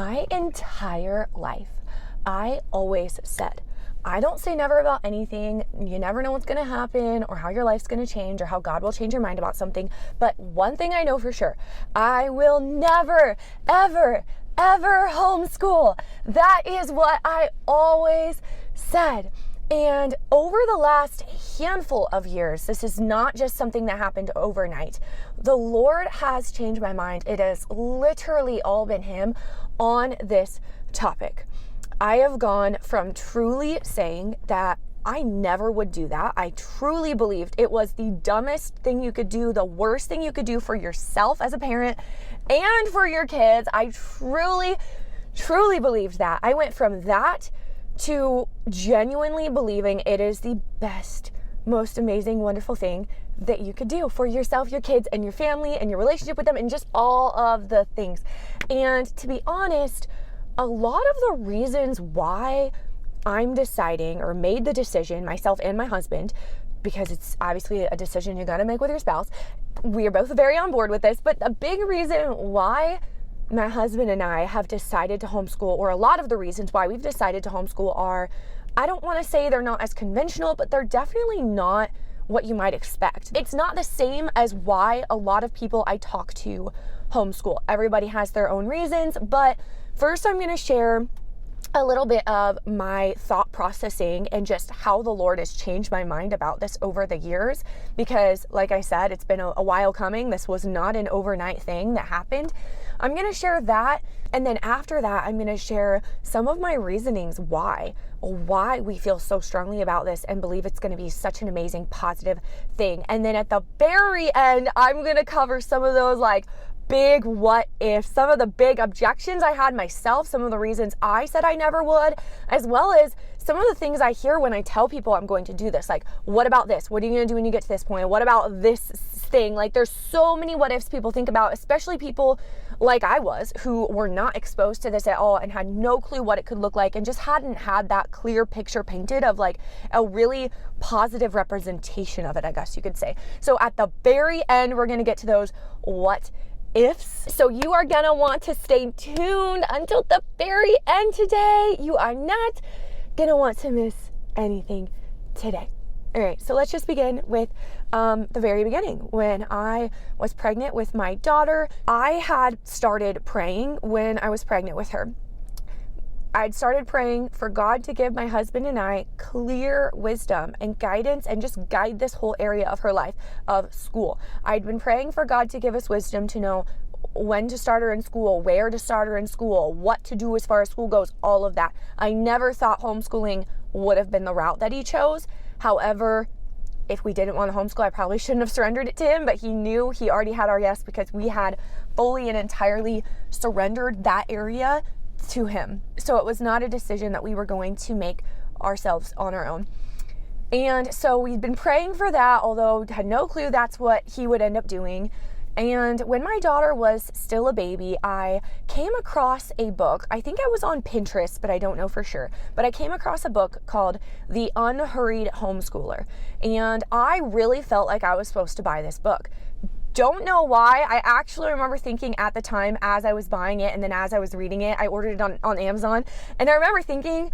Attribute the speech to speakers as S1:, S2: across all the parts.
S1: My entire life, I always said, I don't say never about anything. You never know what's going to happen or how your life's going to change or how God will change your mind about something. But one thing I know for sure, I will never, ever, ever homeschool. That is what I always said. And over the last handful of years, this is not just something that happened overnight. The Lord has changed my mind. It has literally all been Him on this topic. I have gone from truly saying that I never would do that. I truly believed it was the dumbest thing you could do, the worst thing you could do for yourself as a parent and for your kids. I truly, truly believed that. I went from that to genuinely believing it is the best, most amazing, wonderful thing that you could do for yourself, your kids, and your family, and your relationship with them, and just all of the things. And to be honest, a lot of the reasons why I'm deciding or made the decision, myself and my husband, because it's obviously a decision you got to make with your spouse. We are both very on board with this, but a big reason why my husband and I have decided to homeschool, or a lot of the reasons why we've decided to homeschool are, I don't want to say they're not as conventional, but they're definitely not what you might expect. It's not the same as why a lot of people I talk to homeschool. Everybody has their own reasons, but first I'm going to share a little bit of my thought processing and just how the Lord has changed my mind about this over the years, because like I said, it's been a while coming. This was not an overnight thing that happened. I'm going to share that, and then after that, I'm going to share some of my reasonings why we feel so strongly about this and believe it's going to be such an amazing, positive thing. And then at the very end, I'm going to cover some of those big what if, some of the big objections I had myself, some of the reasons I said I never would, as well as some of the things I hear when I tell people I'm going to do this. Like, what about this? What are you going to do when you get to this point? What about this thing? There's so many what ifs people think about, especially people like I was, who were not exposed to this at all and had no clue what it could look like and just hadn't had that clear picture painted of a really positive representation of it, I guess you could say. So at the very end, we're going to get to those what ifs. So you are going to want to stay tuned until the very end today. You are not going to want to miss anything today. All right, so let's just begin with the very beginning. When I was pregnant with my daughter, I had started praying when I was pregnant with her. I'd started praying for God to give my husband and I clear wisdom and guidance and just guide this whole area of her life of school. I'd been praying for God to give us wisdom to know when to start her in school, where to start her in school, what to do as far as school goes, all of that. I never thought homeschooling would have been the route that he chose. However, if we didn't want to homeschool, I probably shouldn't have surrendered it to him, but he knew, he already had our yes, because we had fully and entirely surrendered that area to him. So it was not a decision that we were going to make ourselves on our own. And so we'd been praying for that, although had no clue that's what he would end up doing. And when my daughter was still a baby, I came across a book. I think I was on Pinterest, but I don't know for sure. But I came across a book called The Unhurried Homeschooler. And I really felt like I was supposed to buy this book. Don't know why. I actually remember thinking at the time as I was buying it, and then as I was reading it, I ordered it on Amazon. And I remember thinking,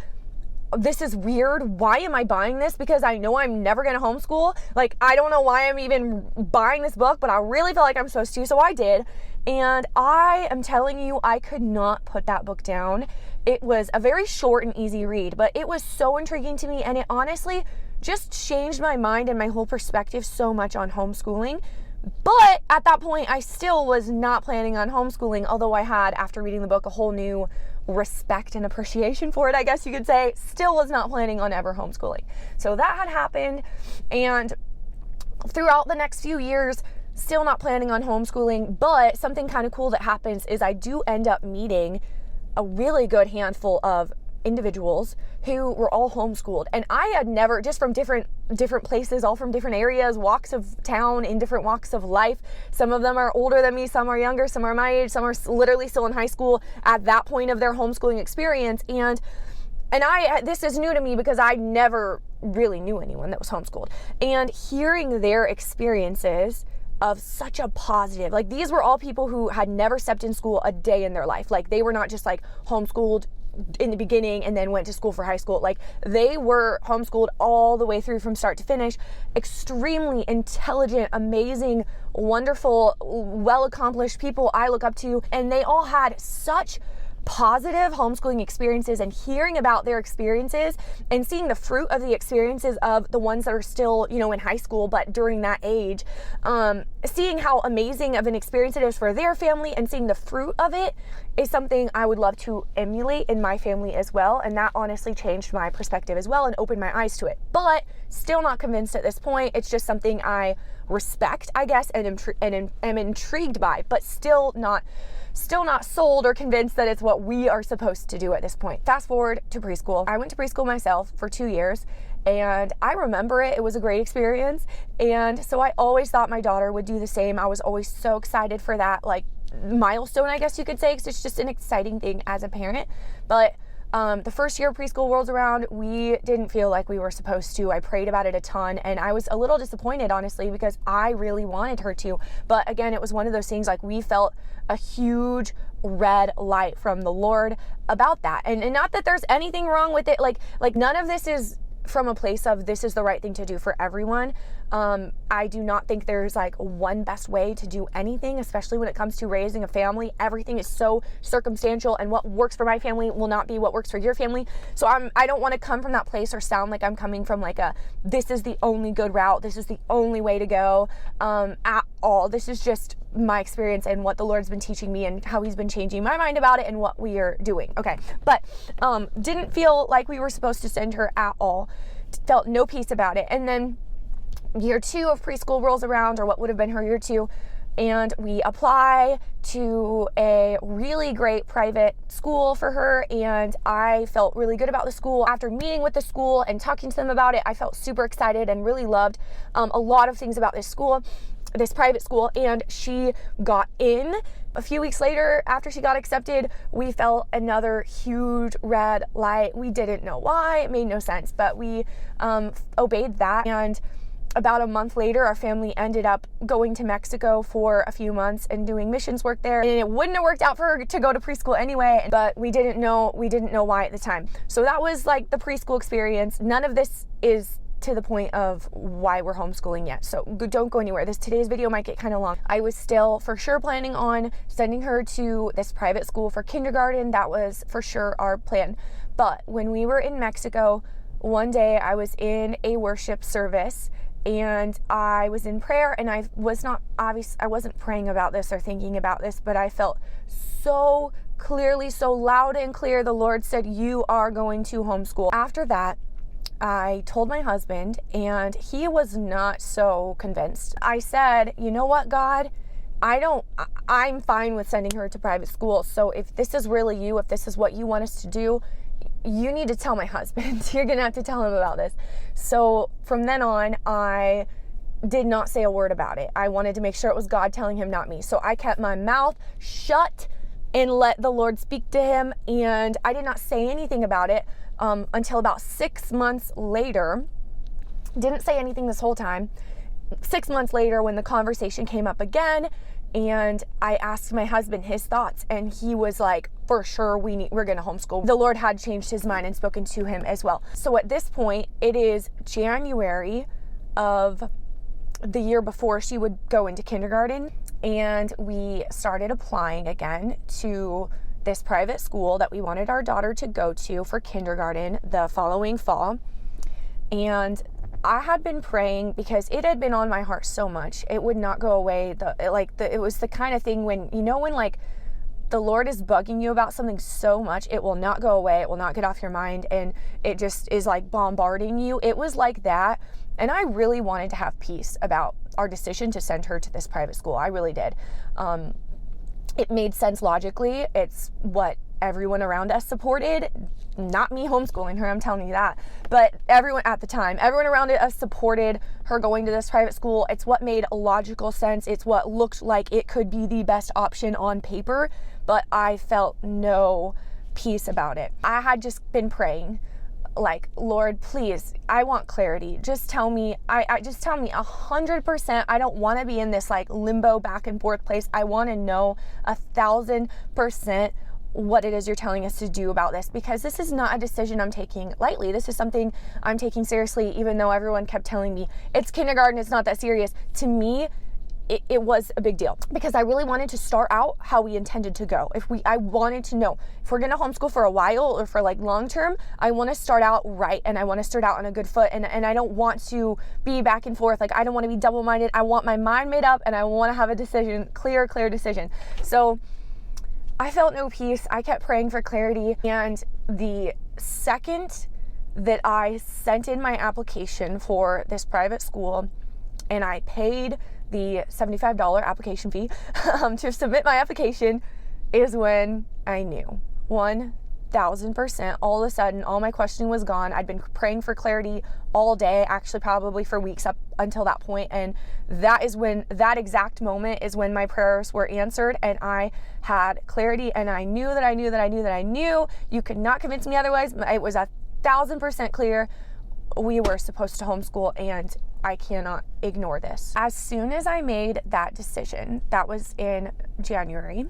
S1: this is weird. Why am I buying this? Because I know I'm never going to homeschool. I don't know why I'm even buying this book, but I really felt like I'm supposed to, so I did. And I am telling you, I could not put that book down. It was a very short and easy read, but it was so intriguing to me, and it honestly just changed my mind and my whole perspective so much on homeschooling. But at that point, I still was not planning on homeschooling, although I had, after reading the book, a whole new respect and appreciation for it, I guess you could say. Still was not planning on ever homeschooling. So that had happened, and throughout the next few years, still not planning on homeschooling. But something kind of cool that happens is I do end up meeting a really good handful of individuals who were all homeschooled, and I had never, just from different places, all from different areas, walks of town, in different walks of life. Some of them are older than me, some are younger, some are my age, some are literally still in high school at that point of their homeschooling experience. And this is new to me because I never really knew anyone that was homeschooled. And hearing their experiences of such a positive, like these were all people who had never stepped in school a day in their life. Like they were not just like homeschooled in the beginning and then went to school for high school. Like they were homeschooled all the way through from start to finish. Extremely intelligent, amazing, wonderful, well-accomplished people I look up to, and they all had such positive homeschooling experiences. And hearing about their experiences and seeing the fruit of the experiences of the ones that are still, you know, in high school but during that age, seeing how amazing of an experience it is for their family and seeing the fruit of it is something I would love to emulate in my family as well. And that honestly changed my perspective as well and opened my eyes to it. But still not convinced at this point. It's just something I respect, I guess, and am intrigued by, but still not sold or convinced that it's what we are supposed to do at this point. Fast forward to preschool. I went to preschool myself for 2 years, and I remember it. It was a great experience. And so I always thought my daughter would do the same. I was always so excited for that, like, milestone, I guess you could say, because it's just an exciting thing as a parent. But the first year of preschool rolls around, we didn't feel like we were supposed to. I prayed about it a ton, and I was a little disappointed, honestly, because I really wanted her to. But again, it was one of those things, like, we felt a huge red light from the Lord about that. And not that there's anything wrong with it. Like none of this is from a place of this is the right thing to do for everyone. I do not think there's like one best way to do anything, especially when it comes to raising a family. Everything is so circumstantial, and what works for my family will not be what works for your family. So I don't want to come from that place or sound like I'm coming from like this is the only good route, this is the only way to go at all. This is just my experience and what the Lord's been teaching me and how he's been changing my mind about it and what we are doing. Okay. But didn't feel like we were supposed to send her at all. Felt no peace about it. And then year 2 of preschool rolls around, or what would have been her year 2, and we apply to a really great private school for her, and I felt really good about the school. After meeting with the school and talking to them about it, I felt super excited and really loved a lot of things about this school, this private school, and she got in. A few weeks later, after she got accepted, we felt another huge red light. We didn't know why. It made no sense, but we obeyed that. And about a month later, our family ended up going to Mexico for a few months and doing missions work there. And it wouldn't have worked out for her to go to preschool anyway, but we didn't know why at the time. So that was like the preschool experience. None of this is to the point of why we're homeschooling yet. So don't go anywhere. Today's video might get kind of long. I was still for sure planning on sending her to this private school for kindergarten. That was for sure our plan. But when we were in Mexico, one day I was in a worship service and I was in prayer, and I wasn't praying about this or thinking about this, but I felt so clearly, so loud and clear, the Lord said, you are going to homeschool. After that, I told my husband, and he was not so convinced. I said, you know what, God, I'm fine with sending her to private school. So if this is really you, if this is what you want us to do, you need to tell my husband. You're going to have to tell him about this. So from then on, I did not say a word about it. I wanted to make sure it was God telling him, not me. So I kept my mouth shut and let the Lord speak to him. And I did not say anything about it until about 6 months later. Didn't say anything this whole time. 6 months later, when the conversation came up again, and I asked my husband his thoughts, and he was like, for sure, we're going to homeschool. The Lord had changed his mind and spoken to him as well. So at this point, it is January of the year before she would go into kindergarten, and we started applying again to this private school that we wanted our daughter to go to for kindergarten the following fall. And I had been praying because it had been on my heart so much. It would not go away. It was the kind of thing when like the Lord is bugging you about something so much, it will not go away. It will not get off your mind. And it just is like bombarding you. It was like that. And I really wanted to have peace about our decision to send her to this private school. I really did. It made sense logically. It's what everyone around us supported. Not me homeschooling her, I'm telling you that. But everyone around us supported her going to this private school. It's what made logical sense. It's what looked like it could be the best option on paper. But I felt no peace about it. I had just been praying like, Lord, please, I want clarity. Just tell me, I just tell me 100%. I don't want to be in this like limbo back and forth place. I want to know 1,000% what it is you're telling us to do about this, because this is not a decision I'm taking lightly. This is something I'm taking seriously, even though everyone kept telling me it's kindergarten, it's not that serious. To me, it was a big deal, because I really wanted to start out how we intended to go. I wanted to know if we're going to homeschool for a while or for like long term, I want to start out right, and I want to start out on a good foot, and I don't want to be back and forth. Like, I don't want to be double-minded. I want my mind made up, and I want to have a decision, clear decision. So I felt no peace. I kept praying for clarity, and the second that I sent in my application for this private school and I paid the $75 application fee to submit my application, is when I knew 1,000%. All of a sudden, all my questioning was gone. I'd been praying for clarity all day, actually probably for weeks up until that point, and that exact moment is when my prayers were answered, and I had clarity, and I knew that I knew. You could not convince me otherwise. It was 1,000% clear. We were supposed to homeschool, and I cannot ignore this. As soon as I made that decision, that was in January,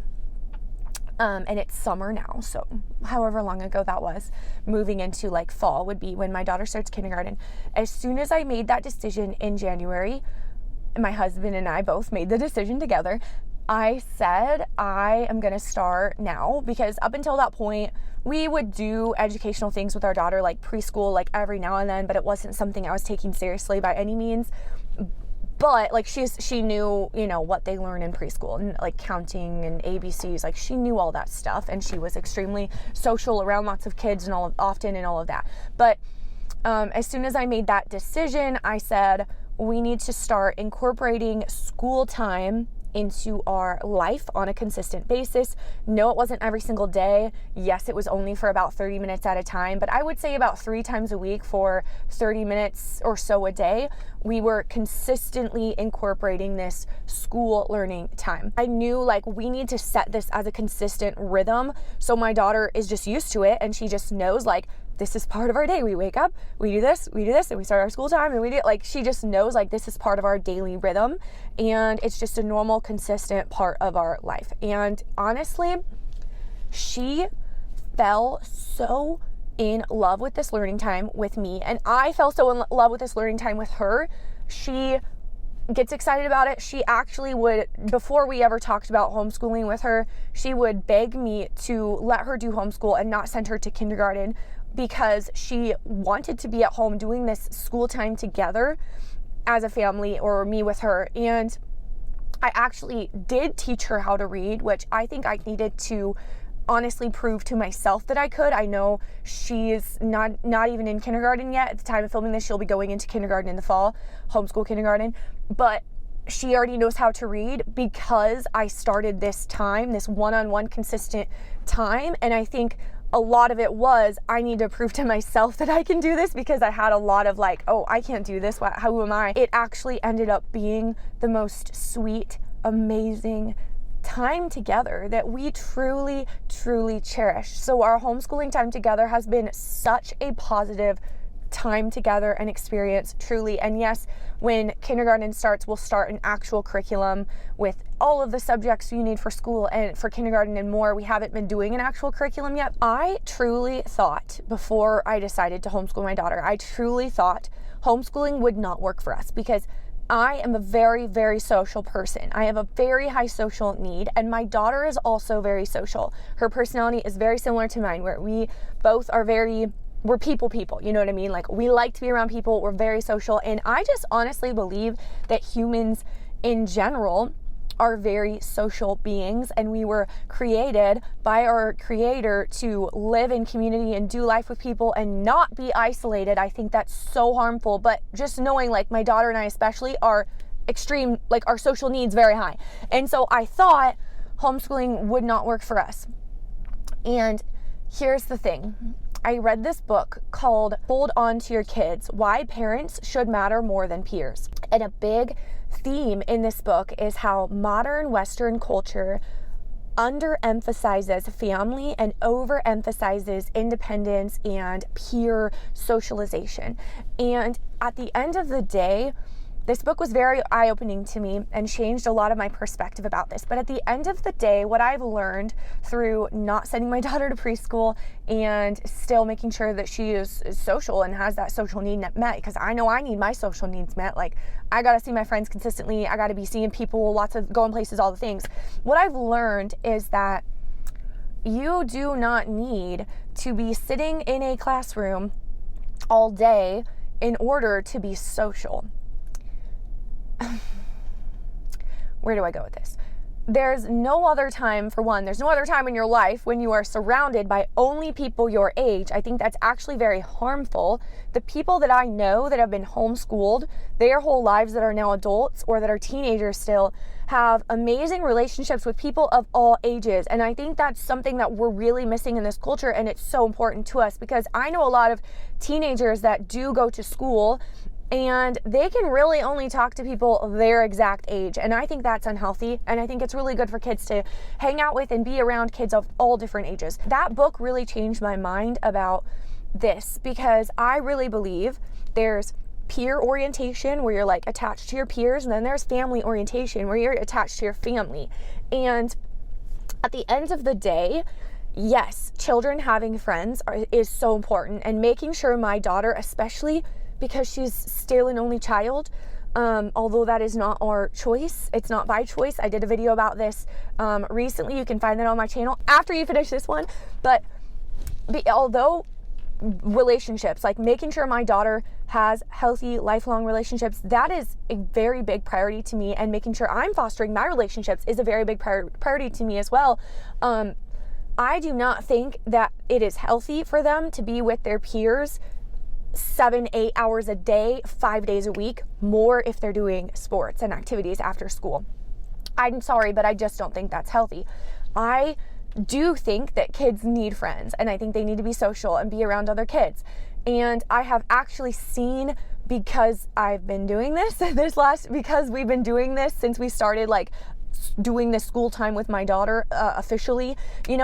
S1: and it's summer now, so however long ago that was, moving into like fall would be when my daughter starts kindergarten. As soon as I made that decision in January, my husband and I both made the decision together. I said, I am going to start now, because up until that point, we would do educational things with our daughter, like preschool, like every now and then, but it wasn't something I was taking seriously by any means. But like she knew, what they learn in preschool, and like counting and ABCs, like she knew all that stuff, and she was extremely social around lots of kids and all of that. But as soon as I made that decision, I said, we need to start incorporating school time into our life on a consistent basis. No, it wasn't every single day. Yes, it was only for about 30 minutes at a time, but I would say about 3 times a week for 30 minutes or so a day. We were consistently incorporating this school learning time. I knew like we need to set this as a consistent rhythm, so my daughter is just used to it, and she just knows like, this is part of our day. We wake up, we do this, and we start our school time, and we do, like, she just knows like this is part of our daily rhythm, and it's just a normal, consistent part of our life. And honestly, she fell so in love with this learning time with me, and I fell so in love with this learning time with her. She gets excited about it. She actually would, before we ever talked about homeschooling with her, she would beg me to let her do homeschool and not send her to kindergarten, because she wanted to be at home doing this school time together as a family, or me with her. And I actually did teach her how to read, which I think I needed to honestly prove to myself that I could. I know she's not even in kindergarten yet. At the time of filming this, she'll be going into kindergarten in the fall, homeschool kindergarten. But she already knows how to read because I started this time, this one-on-one consistent time. And I think a lot of it was, I need to prove to myself that I can do this, because I had a lot of like, oh, I can't do this. How am I? It actually ended up being the most sweet, amazing time together that we truly, truly cherish. So our homeschooling time together has been such a positive time together and experience, truly. And yes, when kindergarten starts, we'll start an actual curriculum with all of the subjects you need for school and for kindergarten and more. We haven't been doing an actual curriculum yet. I truly thought, before I decided to homeschool my daughter, I truly thought homeschooling would not work for us, because I am a very, very social person. I have a very high social need, and my daughter is also very social. Her personality is very similar to mine, where we both are we're people, you know what I mean? Like, we like to be around people, we're very social, and I just honestly believe that humans in general are very social beings, and we were created by our creator to live in community and do life with people and not be isolated. I think that's so harmful, but just knowing like my daughter and I especially are extreme, like our social needs very high. And so I thought homeschooling would not work for us. And here's the thing. I read this book called Hold On to Your Kids, Why Parents Should Matter More Than Peers. And a big theme in this book is how modern Western culture underemphasizes family and overemphasizes independence and peer socialization. And at the end of the day, this book was very eye-opening to me and changed a lot of my perspective about this. But at the end of the day, what I've learned through not sending my daughter to preschool and still making sure that she is social and has that social need met, because I know I need my social needs met. Like, I got to see my friends consistently. I got to be seeing people, lots of going places, all the things. What I've learned is that you do not need to be sitting in a classroom all day in order to be social. Where do I go with this? There's no other time, for one, there's no other time in your life when you are surrounded by only people your age. I think that's actually very harmful. The people that I know that have been homeschooled their whole lives, that are now adults or that are teenagers still, have amazing relationships with people of all ages. And I think that's something that we're really missing in this culture, and it's so important to us, because I know a lot of teenagers that do go to school and they can really only talk to people their exact age. And I think that's unhealthy. And I think it's really good for kids to hang out with and be around kids of all different ages. That book really changed my mind about this, because I really believe there's peer orientation, where you're like attached to your peers, and then there's family orientation, where you're attached to your family. And at the end of the day, yes, children having friends is so important, and making sure my daughter, especially because she's still an only child, although that is not our choice. It's not by choice. I did a video about this recently. You can find that on my channel after you finish this one. But although relationships, like making sure my daughter has healthy, lifelong relationships, that is a very big priority to me. And making sure I'm fostering my relationships is a very big priority to me as well. I do not think that it is healthy for them to be with their peers 7-8 hours a day, 5 days a week, more if they're doing sports and activities after school. I'm sorry, but I just don't think that's healthy. I do think that kids need friends, and I think they need to be social and be around other kids. And I have actually seen, because I've been doing this because we've been doing this since we started like doing this school time with my daughter officially,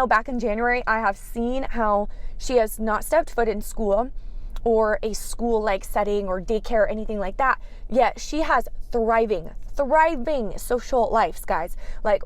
S1: back in January, I have seen how she has not stepped foot in school or a school-like setting or daycare or anything like that, yet she has thriving social lives, guys. Like,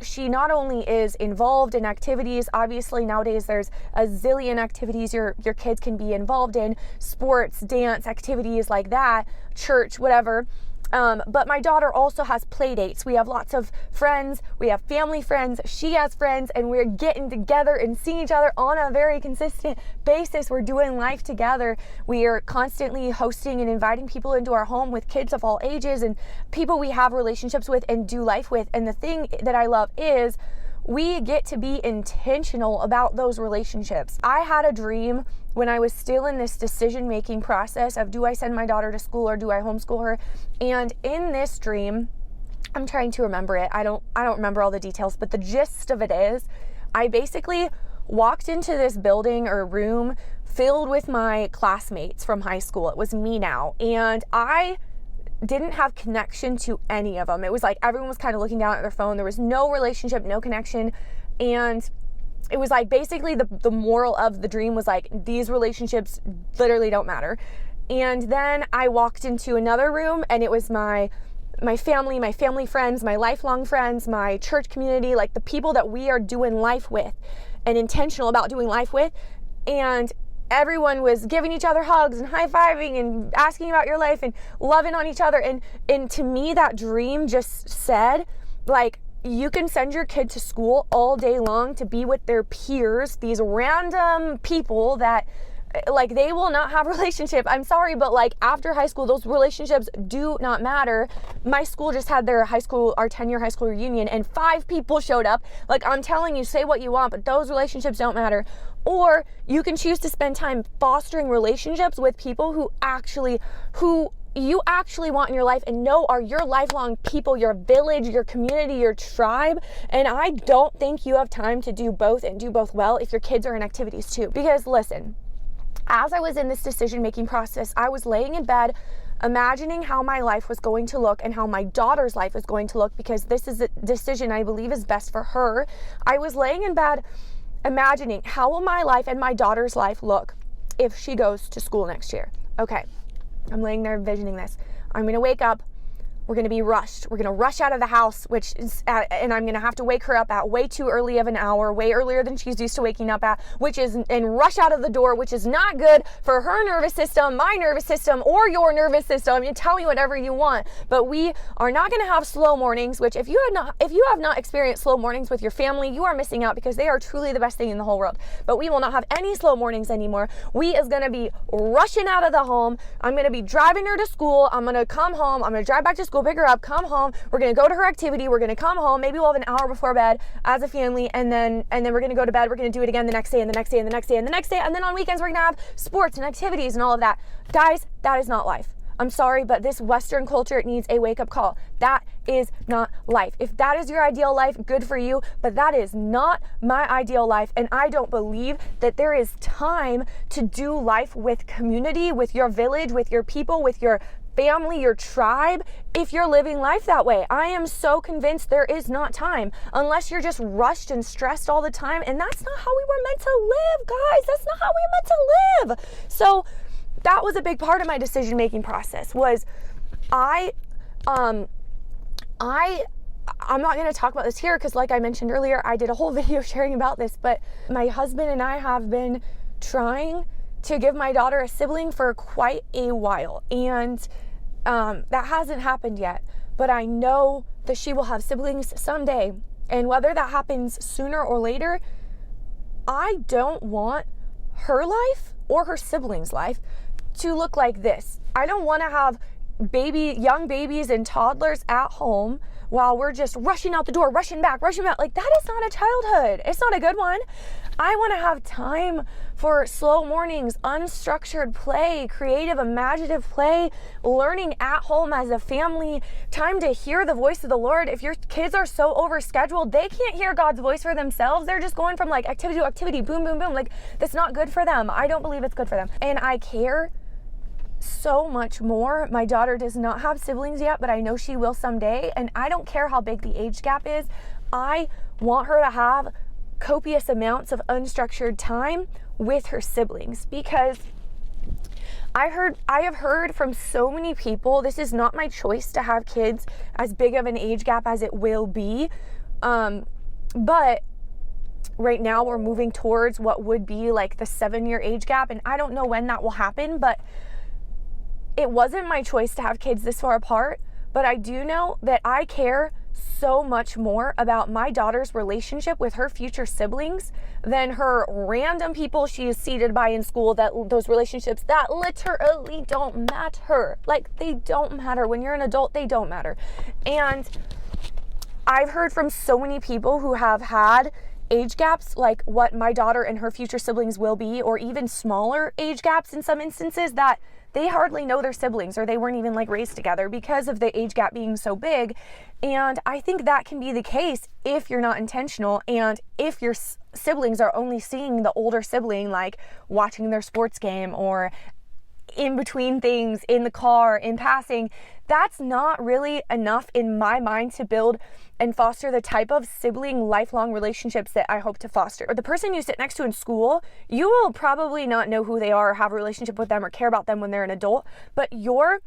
S1: she not only is involved in activities, obviously nowadays there's a zillion activities your kids can be involved in, sports, dance, activities like that, church, whatever. But my daughter also has play dates. We have lots of friends. We have family friends. She has friends, and we're getting together and seeing each other on a very consistent basis. We're doing life together. We are constantly hosting and inviting people into our home with kids of all ages and people we have relationships with and do life with. And the thing that I love is we get to be intentional about those relationships. I had a dream when I was still in this decision-making process of, do I send my daughter to school or do I homeschool her? And in this dream, I'm trying to remember it. I don't remember all the details, but the gist of it is, I basically walked into this building or room filled with my classmates from high school. It was me now. And I didn't have connection to any of them. It was like everyone was kind of looking down at their phone. There was no relationship, no connection. And it was like basically the moral of the dream was like, these relationships literally don't matter. And then I walked into another room, and it was my family friends, my lifelong friends, my church community, like the people that we are doing life with and intentional about doing life with. And everyone was giving each other hugs and high-fiving and asking about your life and loving on each other. And to me, that dream just said, like, you can send your kid to school all day long to be with their peers, these random people that, like, they will not have a relationship. I'm sorry, but like after high school, those relationships do not matter. My school just had our 10-year high school reunion, and 5 people showed up. Like, I'm telling you, say what you want, but those relationships don't matter. Or you can choose to spend time fostering relationships with people who you actually want in your life and know are your lifelong people, your village, your community, your tribe. And I don't think you have time to do both and do both well if your kids are in activities too. Because listen, as I was in this decision-making process, I was laying in bed imagining how my life was going to look and how my daughter's life is going to look, because this is a decision I believe is best for her. I was laying in bed imagining, how will my life and my daughter's life look if she goes to school next year? Okay, I'm laying there envisioning this. I'm going to wake up. We're going to be rushed. We're going to rush out of the house, and I'm going to have to wake her up at way too early of an hour, way earlier than she's used to waking up at, and rush out of the door, which is not good for her nervous system, my nervous system, or your nervous system. You tell me whatever you want, but we are not going to have slow mornings, which if you have not experienced slow mornings with your family, you are missing out, because they are truly the best thing in the whole world. But we will not have any slow mornings anymore. We is going to be rushing out of the home. I'm going to be driving her to school. I'm going to come home. I'm going to drive back to school, pick her up, come home. We're going to go to her activity. We're going to come home. Maybe we'll have an hour before bed as a family, and then we're going to go to bed. We're going to do it again the next day, and the next day, and the next day, and the next day. And then on weekends, we're going to have sports and activities and all of that. Guys, that is not life. I'm sorry, but this Western culture needs a wake-up call. That is not life. If that is your ideal life, good for you, but that is not my ideal life, and I don't believe that there is time to do life with community, with your village, with your people, with your family, your tribe, if you're living life that way. I am so convinced there is not time, unless you're just rushed and stressed all the time, and that's not how we were meant to live, guys. That's not how we're meant to live. So that was a big part of my decision-making process. Was I'm not going to talk about this here, because like I mentioned earlier, I did a whole video sharing about this, but my husband and I have been trying to give my daughter a sibling for quite a while, and that hasn't happened yet, but I know that she will have siblings someday, and whether that happens sooner or later, I don't want her life or her siblings' life to look like this. I don't want to have young babies and toddlers at home while we're just rushing out the door, rushing back. Like, that is not a childhood. It's not a good one. I want to have time for slow mornings, unstructured play, creative, imaginative play, learning at home as a family, time to hear the voice of the Lord. If your kids are so overscheduled, they can't hear God's voice for themselves. They're just going from like activity to activity, boom, boom, boom. Like, that's not good for them. I don't believe it's good for them. And I care so much more. My daughter does not have siblings yet, but I know she will someday. And I don't care how big the age gap is. I want her to have copious amounts of unstructured time with her siblings, because I have heard from so many people, this is not my choice to have kids as big of an age gap as it will be. But right now we're moving towards what would be like the 7-year age gap. And I don't know when that will happen, but it wasn't my choice to have kids this far apart. But I do know that I care so much more about my daughter's relationship with her future siblings than her random people she is seated by in school, that those relationships that literally don't matter. Like, they don't matter. When you're an adult, they don't matter. And I've heard from so many people who have had age gaps like what my daughter and her future siblings will be, or even smaller age gaps in some instances, that they hardly know their siblings, or they weren't even like raised together because of the age gap being so big. And I think that can be the case if you're not intentional, and if your siblings are only seeing the older sibling like watching their sports game or in between things, in the car, in passing. That's not really enough in my mind to build and foster the type of sibling lifelong relationships that I hope to foster. Or the person you sit next to in school, you will probably not know who they are or have a relationship with them or care about them when they're an adult, but your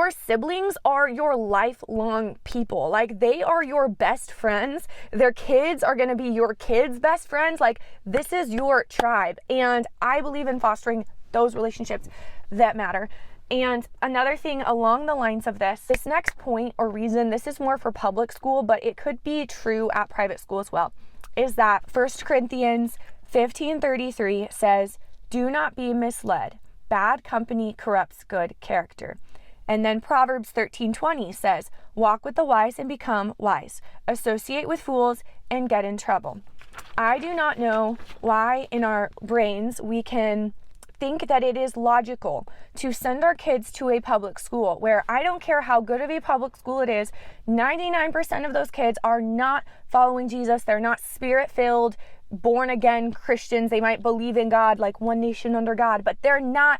S1: siblings are your lifelong people. Like, they are your best friends. Their kids are going to be your kids' best friends. Like, this is your tribe. And I believe in fostering those relationships that matter. And another thing along the lines of this next point or reason, this is more for public school, but it could be true at private school as well, is that 1 Corinthians 15:33 says, "Do not be misled. Bad company corrupts good character." And then Proverbs 13:20 says, "Walk with the wise and become wise. Associate with fools and get in trouble." I do not know why in our brains we can think that it is logical to send our kids to a public school where, I don't care how good of a public school it is, 99% of those kids are not following Jesus. They're not spirit-filled, born-again Christians. They might believe in God, like one nation under God, but they're not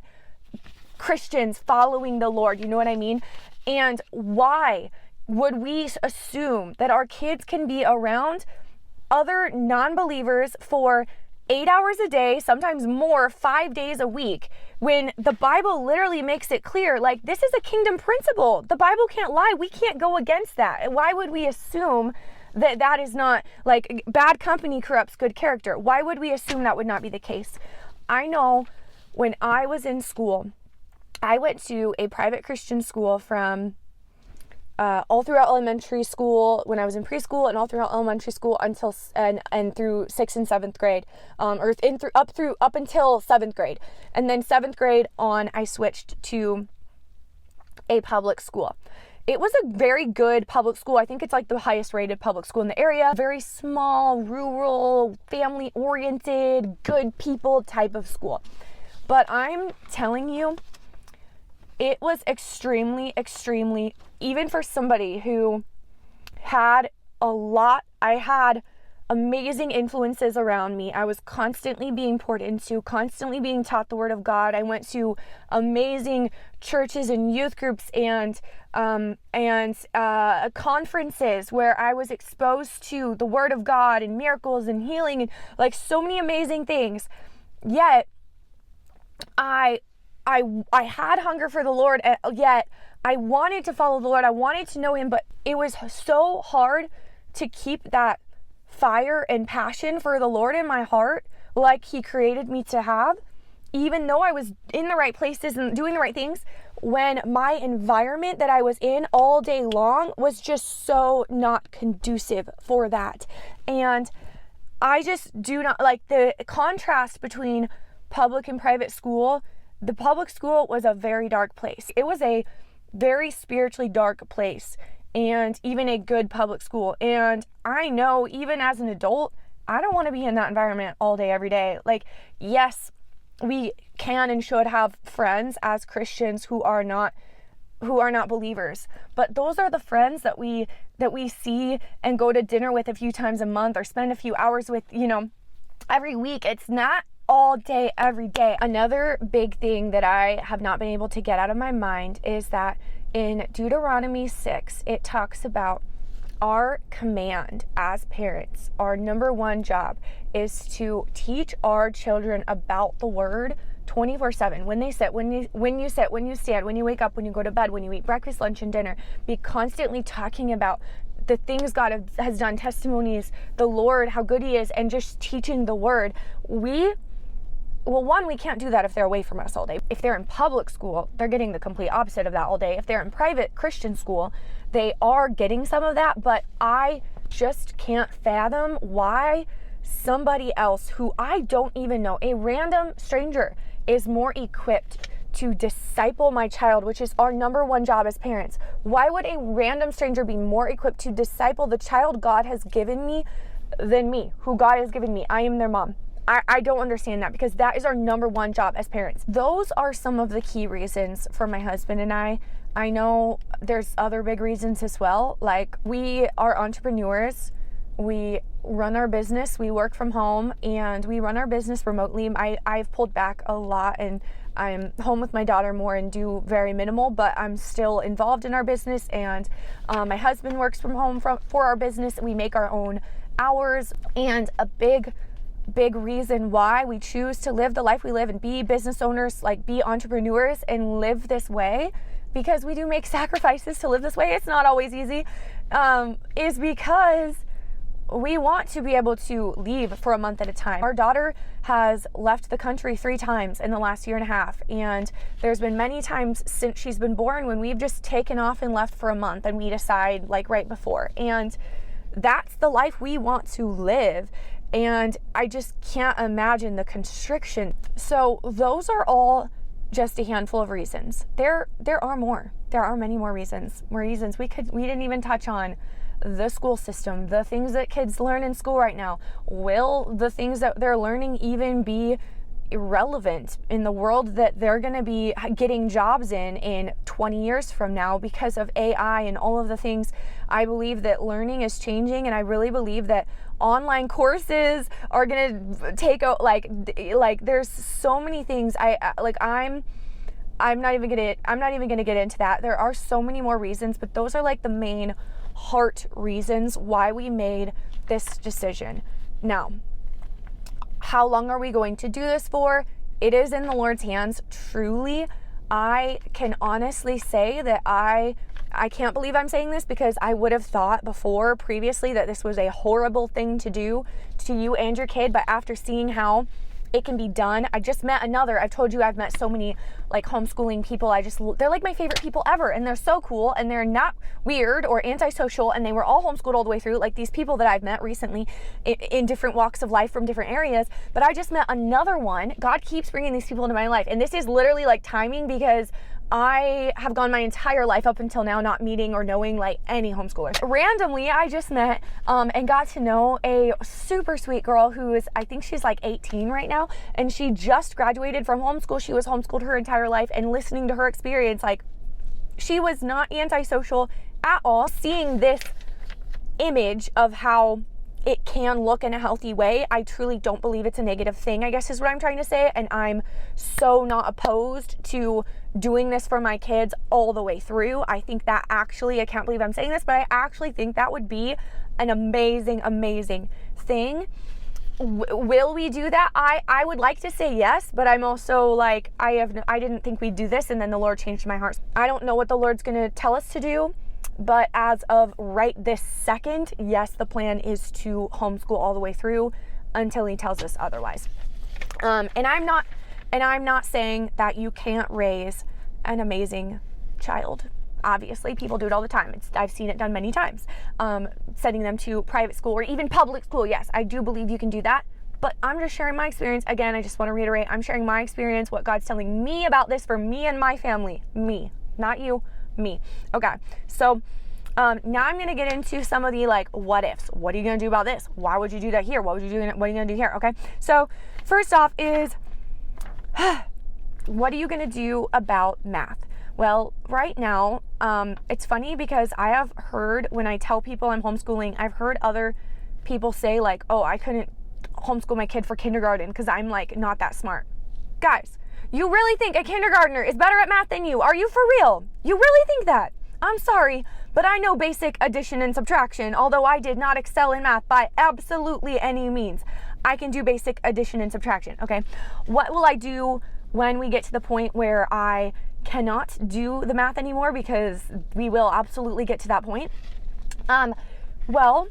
S1: Christians following the Lord. You know what I mean? And why would we assume that our kids can be around other non-believers for 8 hours a day, sometimes more, 5 days a week, when the Bible literally makes it clear, like, this is a kingdom principle. The Bible can't lie. We can't go against that. And why would we assume that that is not, like, bad company corrupts good character? Why would we assume that would not be the case? I know when I was in school, I went to a private Christian school from all throughout elementary school, when I was in preschool, and all throughout elementary school until and through 6th and 7th grade, up until 7th grade, and then 7th grade on, I switched to a public school. It was a very good public school. I think it's like the highest rated public school in the area. Very small, rural, family oriented, good people type of school. But I'm telling you, it was extremely, even for somebody who had I had amazing influences around me. I was constantly being poured into, constantly being taught the word of God. I went to amazing churches and youth groups and conferences where I was exposed to the word of God and miracles and healing and like so many amazing things. Yet I had hunger for the Lord, yet I wanted to follow the Lord. I wanted to know him, but it was so hard to keep that fire and passion for the Lord in my heart like he created me to have, even though I was in the right places and doing the right things, when my environment that I was in all day long was just so not conducive for that. And I just do not like the contrast between public and private school. The public school was a very dark place. It was a very spiritually dark place, and even a good public school. And I know even as an adult, I don't want to be in that environment all day, every day. Like, yes, we can and should have friends as Christians who are not believers, but those are the friends that we see and go to dinner with a few times a month or spend a few hours with, every week. It's not all day, every day. Another big thing that I have not been able to get out of my mind is that in Deuteronomy 6, it talks about our command as parents. Our number one job is to teach our children about the word 24/7. When they sit, when you sit, when you stand, when you wake up, when you go to bed, when you eat breakfast, lunch, and dinner, be constantly talking about the things God has done, testimonies, the Lord, how good he is, and just teaching the word. We can't do that if they're away from us all day. If they're in public school, they're getting the complete opposite of that all day. If they're in private Christian school, they are getting some of that, but I just can't fathom why somebody else who I don't even know, a random stranger, is more equipped to disciple my child, which is our number one job as parents. Why would a random stranger be more equipped to disciple the child God has given me than me, who God has given me? I am their mom. I don't understand that, because that is our number one job as parents. Those are some of the key reasons for my husband and I. I know there's other big reasons as well. Like, we are entrepreneurs. We run our business. We work from home, and we run our business remotely. I've pulled back a lot, and I'm home with my daughter more and do very minimal, but I'm still involved in our business. And my husband works from home for our business. We make our own hours, and a big reason why we choose to live the life we live and be business owners, like be entrepreneurs and live this way, because we do make sacrifices to live this way. It's not always easy, is because we want to be able to leave for a month at a time. Our daughter has left the country 3 times in the last year and a half, and there's been many times since she's been born when we've just taken off and left for a month, and we decide like right before. And that's the life we want to live. And I just can't imagine the constriction. So those are all just a handful of reasons. There are more. There are many more reasons. We didn't even touch on the school system, the things that kids learn in school right now. Will the things that they're learning even be irrelevant in the world that they're going to be getting jobs in 20 years from now because of AI and all of the things? I believe that learning is changing, and I really believe that online courses are going to take out, like there's so many things. I'm not even gonna get into that. There are so many more reasons, but those are like the main heart reasons why we made this decision. Now, how long are we going to do this for? It is in the Lord's hands, truly. I can honestly say that I can't believe I'm saying this, because I would have thought previously that this was a horrible thing to do to you and your kid, but after seeing how it can be done. I've told you I've met so many like homeschooling people. They're like my favorite people ever, and they're so cool, and they're not weird or antisocial, and they were all homeschooled all the way through, like these people that I've met recently in different walks of life from different areas. But I just met another one. God keeps bringing these people into my life, and this is literally like timing, because I have gone my entire life up until now not meeting or knowing like any homeschoolers. Randomly, I just met and got to know a super sweet girl I think she's like 18 right now, and she just graduated from homeschool. She was homeschooled her entire life, and listening to her experience, like, she was not antisocial at all. Seeing this image of how it can look in a healthy way, I truly don't believe it's a negative thing, I guess is what I'm trying to say. And I'm so not opposed to doing this for my kids all the way through. I think that actually, I can't believe I'm saying this, but I actually think that would be an amazing, amazing thing. Will we do that? I would like to say yes, but I'm also like, I didn't think we'd do this, and then the Lord changed my heart. I don't know what the Lord's going to tell us to do. But as of right this second, yes, the plan is to homeschool all the way through until he tells us otherwise. And I'm not saying that you can't raise an amazing child. Obviously, people do it all the time. I've seen it done many times. Sending them to private school or even public school. Yes, I do believe you can do that. But I'm just sharing my experience. Again, I just want to reiterate, I'm sharing my experience, what God's telling me about this for me and my family. Me, not you. Me. Okay, so now I'm going to get into some of the like what ifs. What are you going to do about this? Why would you do that here? What are you going to do here? Okay, so first off is what are you going to do about math? Well, right now, it's funny because I have heard, when I tell people I'm homeschooling, I've heard other people say like, oh, I couldn't homeschool my kid for kindergarten because I'm like not that smart. Guys, you really think a kindergartner is better at math than you? Are you for real? You really think that? I'm sorry, but I know basic addition and subtraction, although I did not excel in math by absolutely any means. I can do basic addition and subtraction, okay? What will I do when we get to the point where I cannot do the math anymore? Because we will absolutely get to that point. Well,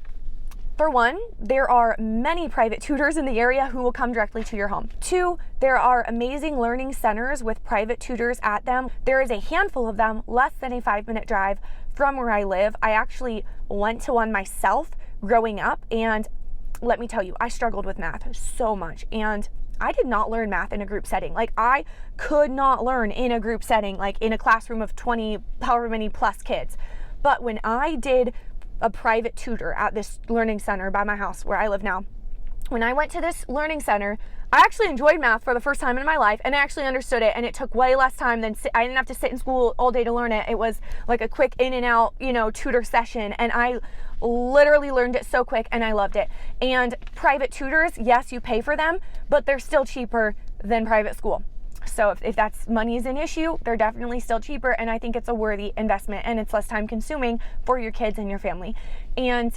S1: for one, there are many private tutors in the area who will come directly to your home. Two, there are amazing learning centers with private tutors at them. There is a handful of them, less than a 5-minute drive from where I live. I actually went to one myself growing up, and let me tell you, I struggled with math so much, and I did not learn math in a group setting. Like, I could not learn in a group setting, like in a classroom of 20, however many plus kids. But when I did a private tutor at this learning center by my house where I live now, when I went to this learning center, I actually enjoyed math for the first time in my life, and I actually understood it, and it took way less time than I didn't have to sit in school all day to learn it. It was like a quick in and out, tutor session, and I literally learned it so quick, and I loved it. And private tutors, yes, you pay for them, but they're still cheaper than private school. So if that's money is an issue, they're definitely still cheaper, and I think it's a worthy investment, and it's less time consuming for your kids and your family. And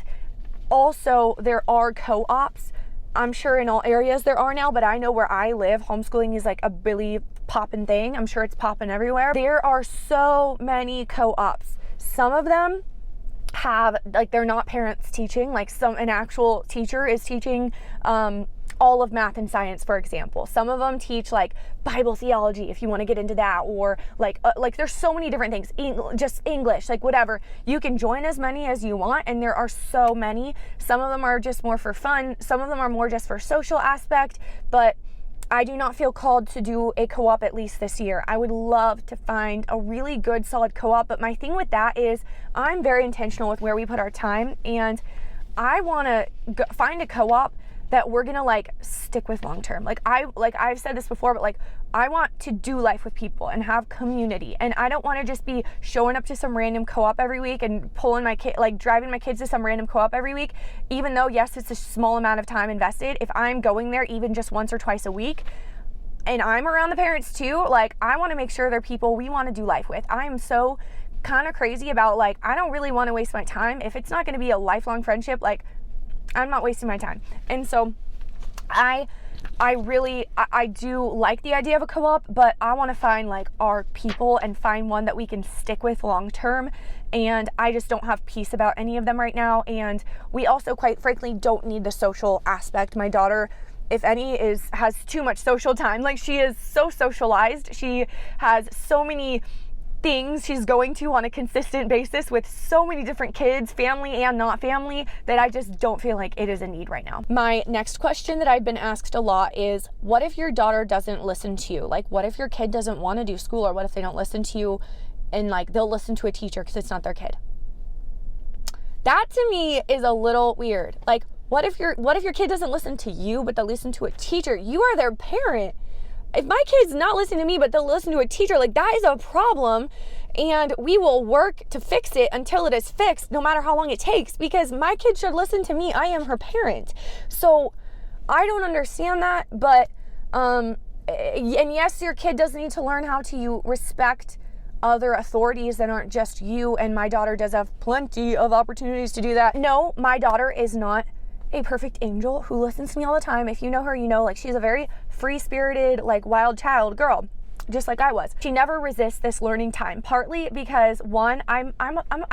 S1: also, there are co-ops. I'm sure in all areas there are now, but I know where I live, homeschooling is like a really poppin' thing. I'm sure it's poppin' everywhere. There are so many co-ops. Some of them have, like, they're not parents teaching, like an actual teacher is teaching all of math and science, for example. Some of them teach like Bible theology, if you want to get into that, or like there's so many different things, just English, like whatever. You can join as many as you want, and there are so many. Some of them are just more for fun. Some of them are more just for social aspect, but I do not feel called to do a co-op at least this year. I would love to find a really good, solid co-op, but my thing with that is I'm very intentional with where we put our time, and I want to find a co-op that we're gonna like stick with long term. I've said this before, but I want to do life with people and have community, and I don't want to just be showing up to some random co-op every week and pulling my kid, like driving my kids to some random co-op every week, even though yes, it's a small amount of time invested. If I'm going there even just once or twice a week, and I'm around the parents too, like, I want to make sure they're people we want to do life with. I'm so kind of crazy about, like, I don't really want to waste my time. If it's not going to be a lifelong friendship, like, I'm not wasting my time. And so I do like the idea of a co-op, but I want to find like our people and find one that we can stick with long term. And I just don't have peace about any of them right now. And we also, quite frankly, don't need the social aspect. My daughter, if any, has too much social time. Like, she is so socialized. She has so many things she's going to on a consistent basis with so many different kids, family and not family, that I just don't feel like it is a need right now. My next question that I've been asked a lot is, what if your daughter doesn't listen to you? Like, what if your kid doesn't want to do school, or what if they don't listen to you and like they'll listen to a teacher because it's not their kid? That to me is a little weird. Like, what if your kid doesn't listen to you but they'll listen to a teacher? You are their parent. If my kid's not listening to me, but they'll listen to a teacher, like, that is a problem, and we will work to fix it until it is fixed, no matter how long it takes, because my kid should listen to me. I am her parent. So I don't understand that, but, and yes, your kid does need to learn how to respect other authorities that aren't just you, and my daughter does have plenty of opportunities to do that. No, my daughter is not a perfect angel who listens to me all the time. If you know her, you know, like, she's a very free-spirited, like, wild child girl, just like I was. She never resists this learning time, partly because, one, I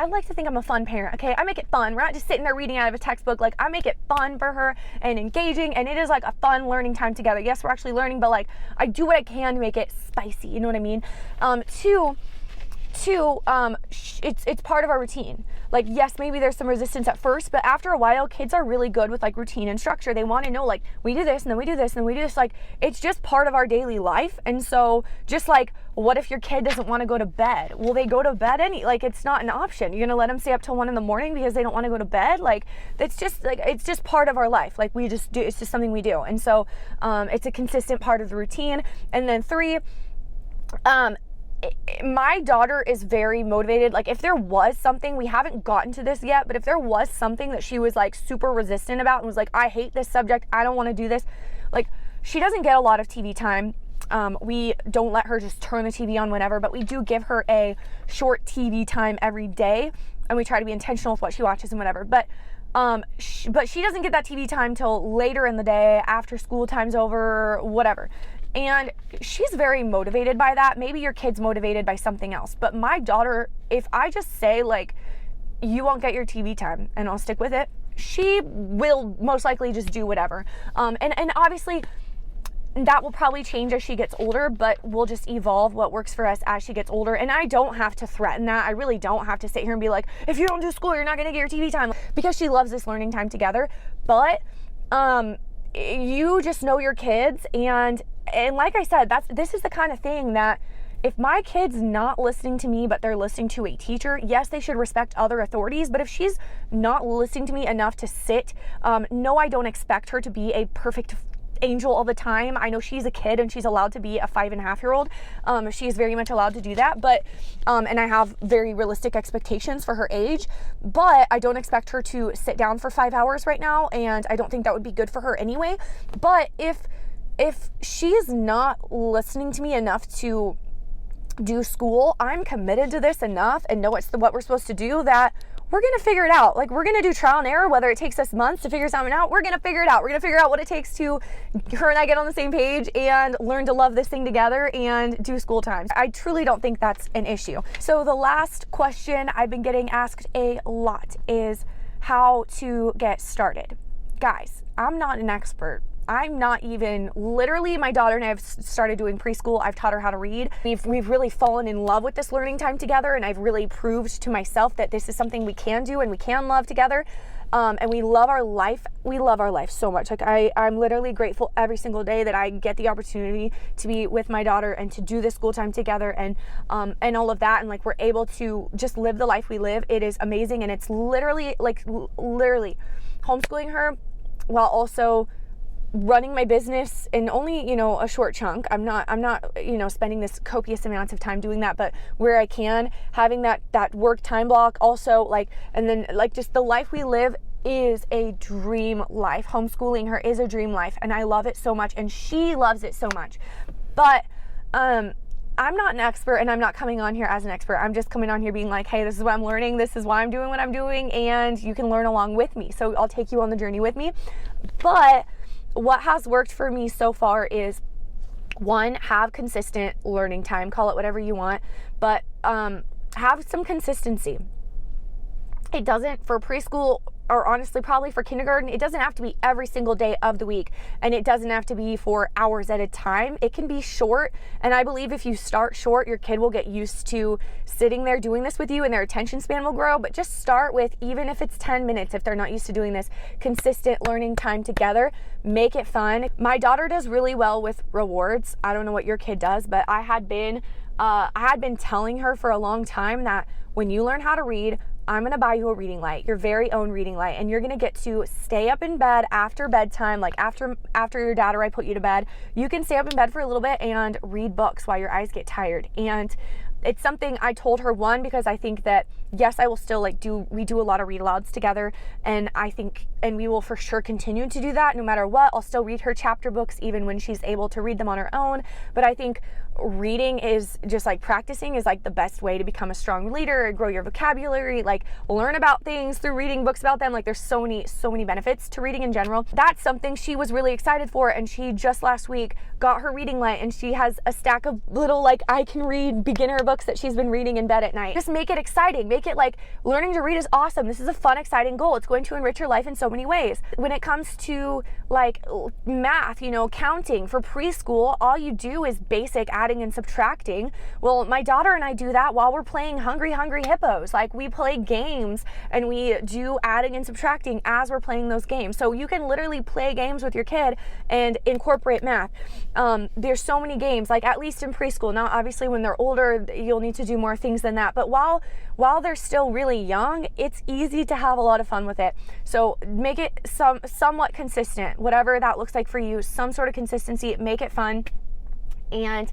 S1: like to think I'm a fun parent, okay? I make it fun. We're not just sitting there reading out of a textbook. Like, I make it fun for her and engaging, and it is like a fun learning time together. Yes, we're actually learning, but like, I do what I can to make it spicy, you know what I mean? Two, it's part of our routine. Like, yes, maybe there's some resistance at first, but after a while, kids are really good with like routine and structure. They want to know, like, we do this and then we do this and then we do this. Like, it's just part of our daily life. And so, just like, what if your kid doesn't want to go to bed? Will they go to bed like, it's not an option. You're gonna let them stay up till 1 a.m. because they don't want to go to bed? Like, it's just part of our life. Like, we just do, it's just something we do. And so it's a consistent part of the routine. And then 3, my daughter is very motivated. Like, if there was something, we haven't gotten to this yet, but if there was something that she was like super resistant about and was like, I hate this subject, I don't want to do this, like, she doesn't get a lot of TV time. We don't let her just turn the TV on whenever, but we do give her a short TV time every day, and we try to be intentional with what she watches and whatever. But she doesn't get that TV time till later in the day, after school time's over, whatever. And she's very motivated by that. Maybe your kid's motivated by something else. But my daughter, if I just say, like, you won't get your TV time and I'll stick with it, she will most likely just do whatever. And obviously, that will probably change as she gets older, but we'll just evolve what works for us as she gets older. And I don't have to threaten that. I really don't have to sit here and be like, if you don't do school, you're not going to get your TV time, because she loves this learning time together. But you just know your kids, and like I said, this is the kind of thing that, if my kid's not listening to me, but they're listening to a teacher, yes, they should respect other authorities. But if she's not listening to me enough to sit, no, I don't expect her to be a perfect angel all the time. I know she's a kid and she's allowed to be a 5.5-year-old. She's very much allowed to do that, but and I have very realistic expectations for her age, but I don't expect her to sit down for 5 hours right now, and I don't think that would be good for her anyway. But if she is not listening to me enough to do school, I'm committed to this enough and know what we're supposed to do, that we're going to figure it out. Like, we're going to do trial and error, whether it takes us months to figure something out. We're going to figure it out. We're going to figure out what it takes to, her and I, get on the same page and learn to love this thing together and do school times. I truly don't think that's an issue. So the last question I've been getting asked a lot is how to get started. Guys, I'm not an expert. I'm not even, literally, my daughter and I have started doing preschool. I've taught her how to read. We've really fallen in love with this learning time together, and I've really proved to myself that this is something we can do and we can love together. And we love our life. We love our life so much. Like, I'm literally grateful every single day that I get the opportunity to be with my daughter and to do this school time together, and all of that. And like, we're able to just live the life we live. It is amazing. And it's literally homeschooling her while also running my business in only, a short chunk. I'm not, spending this copious amounts of time doing that, but where I can, having that work time block also, like, and then like, just the life we live is a dream life. Homeschooling her is a dream life, and I love it so much, and she loves it so much. But I'm not an expert, and I'm not coming on here as an expert. I'm just coming on here being like, hey, this is what I'm learning. This is why I'm doing what I'm doing, and you can learn along with me. So I'll take you on the journey with me. But what has worked for me so far is, one, have consistent learning time. Call it whatever you want, but have some consistency. It doesn't, for preschool, or honestly probably for kindergarten, it doesn't have to be every single day of the week, and it doesn't have to be for hours at a time. It can be short, and I believe if you start short, your kid will get used to sitting there doing this with you, and their attention span will grow. But just start with, even if it's 10 minutes, if they're not used to doing this, consistent learning time together. Make it fun. My daughter does really well with rewards. I don't know what your kid does, but I had been telling her for a long time that when you learn how to read, I'm going to buy you a reading light, your very own reading light, and you're going to get to stay up in bed after bedtime, like after your dad or I put you to bed. You can stay up in bed for a little bit and read books while your eyes get tired. And it's something I told her, one, because I think that, yes, I will still we do a lot of read alouds together, and I think, and we will for sure continue to do that no matter what. I'll still read her chapter books even when she's able to read them on her own. But I think reading is just like practicing is like the best way to become a strong reader, grow your vocabulary, like learn about things through reading books about them. Like there's so many benefits to reading in general. That's something she was really excited for, and she just last week got her reading light, and she has a stack of little like I can read beginner books that she's been reading in bed at night. Just make it exciting. Make it like learning to read is awesome. This is a fun, exciting goal. It's going to enrich your life in so many ways. When it comes to like math, counting for preschool, all you do is basic adding and subtracting. Well, my daughter and I do that while we're playing Hungry Hippos. Like we play games and we do adding and subtracting as we're playing those games. So you can literally play games with your kid and incorporate math. There's so many games, like at least in preschool. Now, obviously when they're older, you'll need to do more things than that. But while they're still really young, it's easy to have a lot of fun with it. So make it somewhat consistent, whatever that looks like for you, some sort of consistency, make it fun, and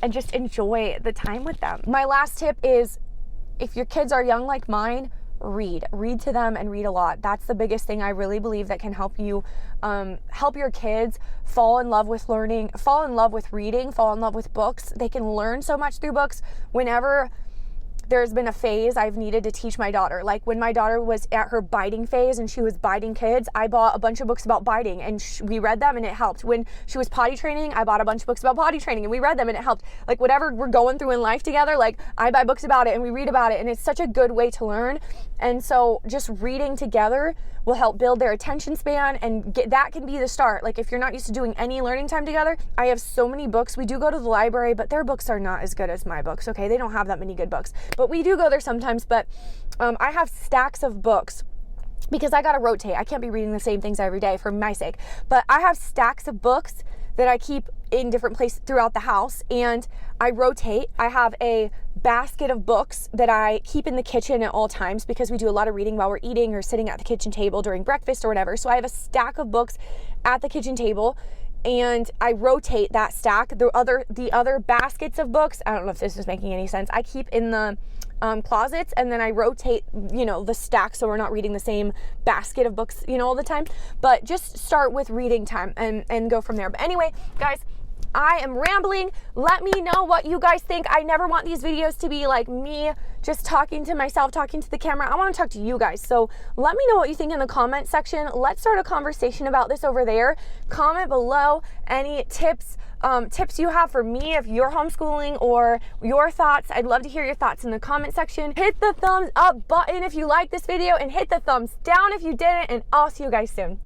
S1: just enjoy the time with them. My last tip is, if your kids are young like mine, read to them and read a lot. That's the biggest thing I really believe that can help you help your kids fall in love with learning, fall in love with reading, fall in love with books. They can learn so much through books. Whenever there's been a phase I've needed to teach my daughter, like when my daughter was at her biting phase and she was biting kids, I bought a bunch of books about biting, and we read them and it helped. When she was potty training, I bought a bunch of books about potty training and we read them and it helped. Like whatever we're going through in life together, like I buy books about it and we read about it, and it's such a good way to learn. And so just reading together will help build their attention span, and that can be the start. Like if you're not used to doing any learning time together, I have so many books. We do go to the library, but their books are not as good as my books, okay? They don't have that many good books, but we do go there sometimes. But I have stacks of books because I gotta rotate. I can't be reading the same things every day for my sake, but I have stacks of books that I keep in different places throughout the house, and I rotate. I have a basket of books that I keep in the kitchen at all times because we do a lot of reading while we're eating or sitting at the kitchen table during breakfast or whatever. So I have a stack of books at the kitchen table, and I rotate that stack. The other baskets of books, I don't know if this is making any sense, I keep in the closets, and then I rotate, the stack, so we're not reading the same basket of books, all the time. But just start with reading time and go from there. But anyway, guys, I am rambling. Let me know what you guys think. I never want these videos to be like me just talking to myself, talking to the camera. I want to talk to you guys. So let me know what you think in the comment section. Let's start a conversation about this over there. Comment below any tips you have for me if you're homeschooling, or your thoughts. I'd love to hear your thoughts in the comment section. Hit the thumbs up button if you like this video, and hit the thumbs down if you didn't, and I'll see you guys soon.